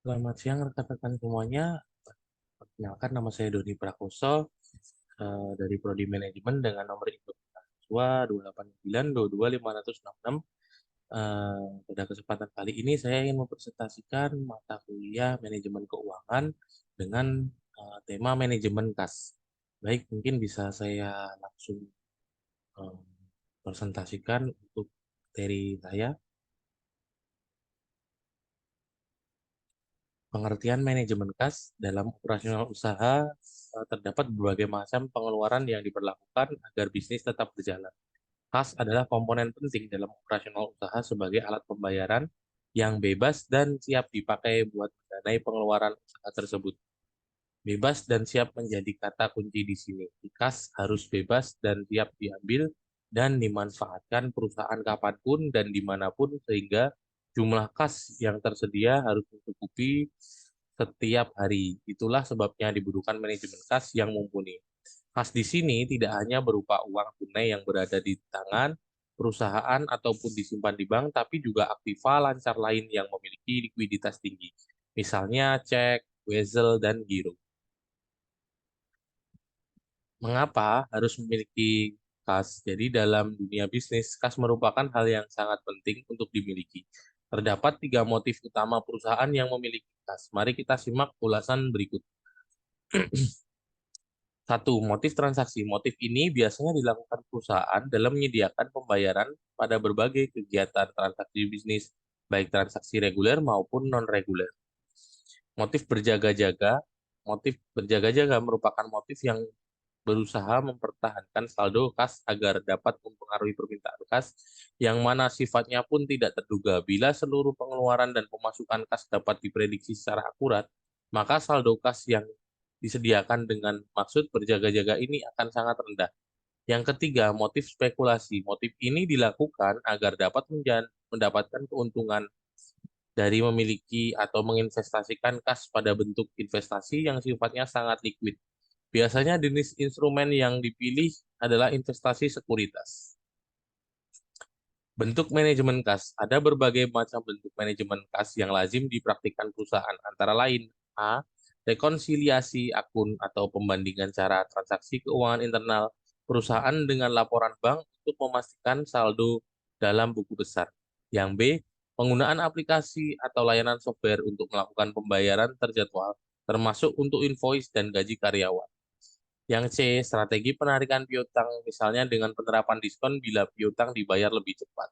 Selamat siang rekan-rekan semuanya. Perkenalkan nama saya Doni Prakoso dari Prodi Manajemen dengan nomor induk mahasiswa 289225666. Pada kesempatan kali ini saya ingin mempresentasikan mata kuliah manajemen keuangan dengan tema manajemen kas. Baik, mungkin bisa saya langsung eh, presentasikan untuk materi saya. Pengertian manajemen kas dalam operasional usaha terdapat berbagai macam pengeluaran yang diperlakukan agar bisnis tetap berjalan. Kas adalah komponen penting dalam operasional usaha sebagai alat pembayaran yang bebas dan siap dipakai buat mendanai pengeluaran usaha tersebut. Bebas dan siap menjadi kata kunci di sini. Kas harus bebas dan siap diambil dan dimanfaatkan perusahaan kapanpun dan dimanapun sehingga jumlah kas yang tersedia harus mencukupi setiap hari. Itulah sebabnya dibutuhkan manajemen kas yang mumpuni. Kas di sini tidak hanya berupa uang tunai yang berada di tangan perusahaan ataupun disimpan di bank, tapi juga aktiva lancar lain yang memiliki likuiditas tinggi. Misalnya cek, wesel, dan giro. Mengapa harus memiliki kas? Jadi dalam dunia bisnis, kas merupakan hal yang sangat penting untuk dimiliki. Terdapat tiga motif utama perusahaan yang memiliki kas. Mari kita simak ulasan berikut. Satu, motif transaksi. Motif ini biasanya dilakukan perusahaan dalam menyediakan pembayaran pada berbagai kegiatan transaksi bisnis, baik transaksi reguler maupun non-reguler. Motif berjaga-jaga. Motif berjaga-jaga merupakan motif yang berusaha mempertahankan saldo kas agar dapat mempengaruhi permintaan kas yang mana sifatnya pun tidak terduga. Bila seluruh pengeluaran dan pemasukan kas dapat diprediksi secara akurat, maka saldo kas yang disediakan dengan maksud berjaga-jaga ini akan sangat rendah. Yang ketiga, motif spekulasi. Motif ini dilakukan agar dapat mendapatkan keuntungan dari memiliki atau menginvestasikan kas pada bentuk investasi yang sifatnya sangat liquid. Biasanya jenis instrumen yang dipilih adalah investasi sekuritas. Bentuk manajemen kas. Ada berbagai macam bentuk manajemen kas yang lazim dipraktikkan perusahaan, antara lain A. Rekonsiliasi akun atau pembandingan cara transaksi keuangan internal perusahaan dengan laporan bank untuk memastikan saldo dalam buku besar. Yang B. Penggunaan aplikasi atau layanan software untuk melakukan pembayaran terjadwal, termasuk untuk invoice dan gaji karyawan. Yang C, strategi penarikan piutang, misalnya dengan penerapan diskon bila piutang dibayar lebih cepat.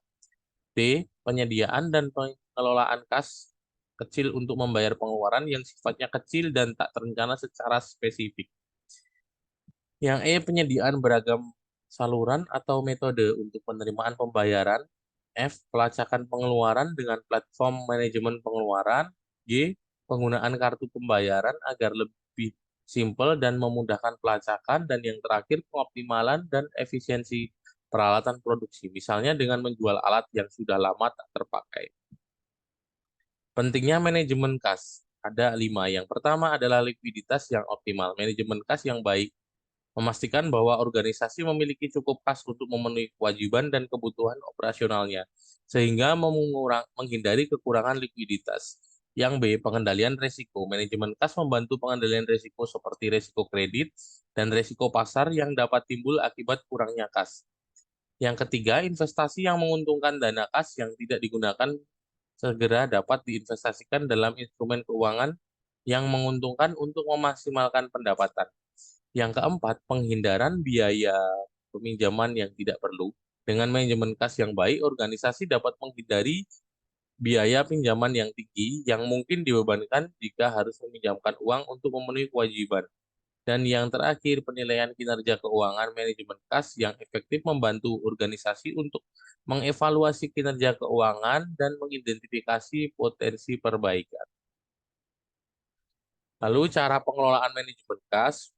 D, penyediaan dan pengelolaan kas kecil untuk membayar pengeluaran yang sifatnya kecil dan tak terencana secara spesifik. Yang E, penyediaan beragam saluran atau metode untuk penerimaan pembayaran. F, pelacakan pengeluaran dengan platform manajemen pengeluaran. G, penggunaan kartu pembayaran agar lebih simpel dan memudahkan pelacakan. Dan yang terakhir, pengoptimalan dan efisiensi peralatan produksi, misalnya dengan menjual alat yang sudah lama tak terpakai. Pentingnya manajemen kas. Ada 5. Yang pertama adalah likuiditas yang optimal. Manajemen kas yang baik memastikan bahwa organisasi memiliki cukup kas untuk memenuhi kewajiban dan kebutuhan operasionalnya, sehingga menghindari kekurangan likuiditas. Yang B, pengendalian risiko. Manajemen kas membantu pengendalian risiko seperti risiko kredit dan risiko pasar yang dapat timbul akibat kurangnya kas. Yang ketiga, investasi yang menguntungkan. Dana kas yang tidak digunakan segera dapat diinvestasikan dalam instrumen keuangan yang menguntungkan untuk memaksimalkan pendapatan. Yang keempat, penghindaran biaya peminjaman yang tidak perlu. Dengan manajemen kas yang baik, organisasi dapat menghindari biaya pinjaman yang tinggi yang mungkin dibebankan jika harus meminjamkan uang untuk memenuhi kewajiban. Dan yang terakhir, penilaian kinerja keuangan. Manajemen kas yang efektif membantu organisasi untuk mengevaluasi kinerja keuangan dan mengidentifikasi potensi perbaikan. Lalu cara pengelolaan manajemen kas,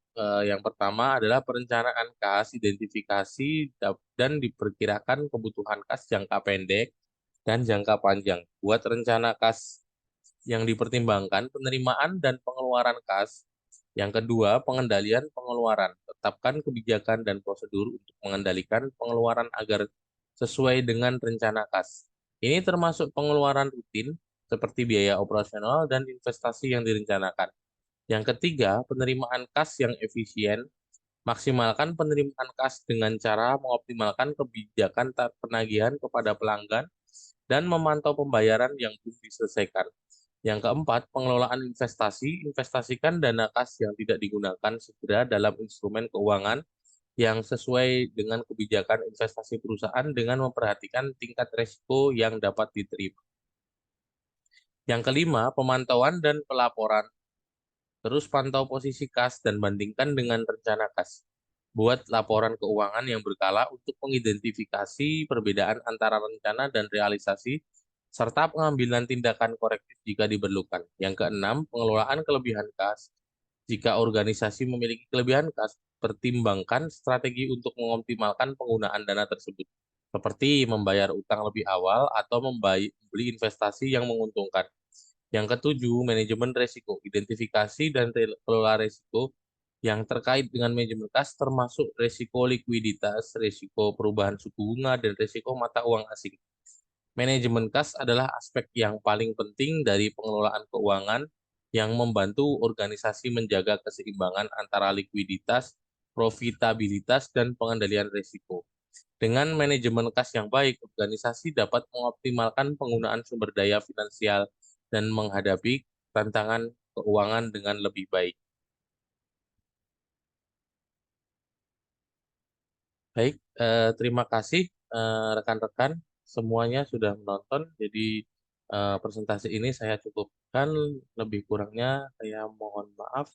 yang pertama adalah perencanaan kas, identifikasi dan diperkirakan kebutuhan kas jangka pendek dan jangka panjang. Buat rencana kas yang dipertimbangkan, penerimaan dan pengeluaran kas. Yang kedua, pengendalian pengeluaran. Tetapkan kebijakan dan prosedur untuk mengendalikan pengeluaran agar sesuai dengan rencana kas. Ini termasuk pengeluaran rutin, seperti biaya operasional dan investasi yang direncanakan. Yang ketiga, penerimaan kas yang efisien. Maksimalkan penerimaan kas dengan cara mengoptimalkan kebijakan penagihan kepada pelanggan dan memantau pembayaran yang belum diselesaikan. Yang keempat, pengelolaan investasi. Investasikan dana kas yang tidak digunakan segera dalam instrumen keuangan yang sesuai dengan kebijakan investasi perusahaan dengan memperhatikan tingkat risiko yang dapat diterima. Yang kelima, pemantauan dan pelaporan. Terus pantau posisi kas dan bandingkan dengan rencana kas. Buat laporan keuangan yang berkala untuk mengidentifikasi perbedaan antara rencana dan realisasi, serta pengambilan tindakan korektif jika diperlukan. Yang keenam, pengelolaan kelebihan kas. Jika organisasi memiliki kelebihan kas, pertimbangkan strategi untuk mengoptimalkan penggunaan dana tersebut, seperti membayar utang lebih awal atau membeli investasi yang menguntungkan. Yang ketujuh, manajemen risiko. Identifikasi dan kelola risiko yang terkait dengan manajemen kas termasuk risiko likuiditas, risiko perubahan suku bunga, dan risiko mata uang asing. Manajemen kas adalah aspek yang paling penting dari pengelolaan keuangan yang membantu organisasi menjaga keseimbangan antara likuiditas, profitabilitas, dan pengendalian risiko. Dengan manajemen kas yang baik, organisasi dapat mengoptimalkan penggunaan sumber daya finansial dan menghadapi tantangan keuangan dengan lebih baik. Baik, terima kasih rekan-rekan semuanya sudah menonton. Jadi presentasi ini saya cukupkan, lebih kurangnya saya mohon maaf.